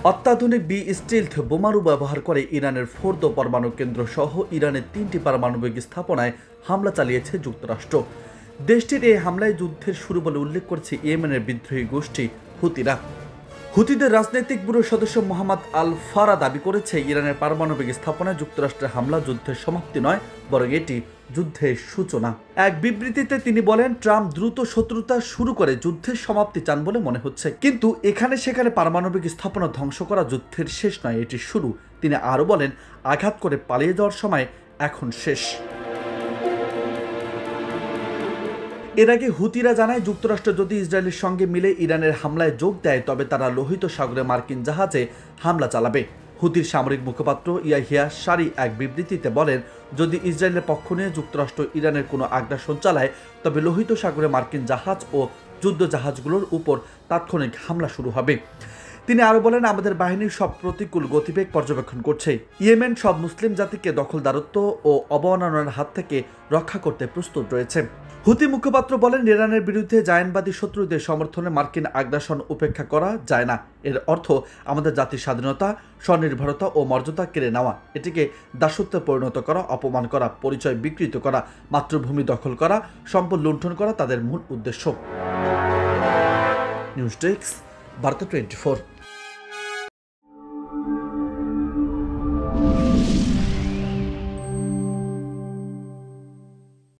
অত্যাধুনিক স্টিলথ বোমারু ব্যবহার করে ইরানের ফোর্দো পরমাণু কেন্দ্র সহ ইরানের 3টি পারমাণবিক স্থাপনায় হামলা চালিয়েছে যুক্তরাষ্ট্র। দেশটির এই হামলায় যুদ্ধের শুরু বলে উল্লেখ করেছে ইয়েমেনের বিদ্রোহী গোষ্ঠী হুতিরা। হুতিদের রাজনৈতিক ব্যুরোর সদস্য মোহাম্মদ আল ফারা দাবি করেছে, ইরানের পারমাণবিক স্থাপনায় যুক্তরাষ্ট্রের হামলা যুদ্ধের সমাপ্তি নয়, বরং এটি যুদ্ধের সূচনা। এক বিবৃতিতে তিনি বলেন, ট্রাম্প দ্রুত শত্রুতা শুরু করে যুদ্ধের সমাপ্তি চান বলে মনে হচ্ছে, কিন্তু এখানে সেখানে পারমাণবিক স্থাপনা ধ্বংস করা যুদ্ধের শেষ নয়, এটি শুরু। তিনি আরও বলেন, আঘাত করে পালিয়ে যাওয়ার সময় এখন শেষ। এর আগে হুতিরা জানায়, যুক্তরাষ্ট্র যদি ইসরায়েলের সঙ্গে মিলে ইরানের হামলায় যোগ দেয় তবে তারা লোহিত সাগরে মার্কিন জাহাজে হামলা চালাবে। হুতির সামরিক মুখপাত্র ইয়াহিয়া সারি এক বিবৃতিতে বলেন, যদি ইসরায়েলের পক্ষ নিয়ে যুক্তরাষ্ট্র ইরানের কোনো আগ্রাসন চালায় তবে লোহিত সাগরে মার্কিন জাহাজ ও যুদ্ধ জাহাজগুলোর উপর তাৎক্ষণিক হামলা শুরু হবে। তিনি আরও বলেন, আমাদের বাহিনীর সব প্রতিকূল গতিবেগ পর্যবেক্ষণ করছে। ইয়েমেন সব মুসলিম জাতিকে দখলদারত্ব ও অবমাননার হাত থেকে রক্ষা করতে প্রস্তুত রয়েছে। হুতি মুখপাত্র বলেন, ইরানের বিরুদ্ধে জায়নবাদী শত্রুদের সমর্থনে মার্কিন আগ্রাসন উপেক্ষা করা যায় না। এর অর্থ আমাদের জাতির স্বাধীনতা, স্বনির্ভরতা ও মর্যাদা কেড়ে নেওয়া, এটিকে দাসত্বে পরিণত করা, অপমান করা, পরিচয় বিকৃত করা, মাতৃভূমি দখল করা, সম্পদ লুণ্ঠন করা তাদের মূল উদ্দেশ্য। নিউজ ডেস্ক, বার্তা 24।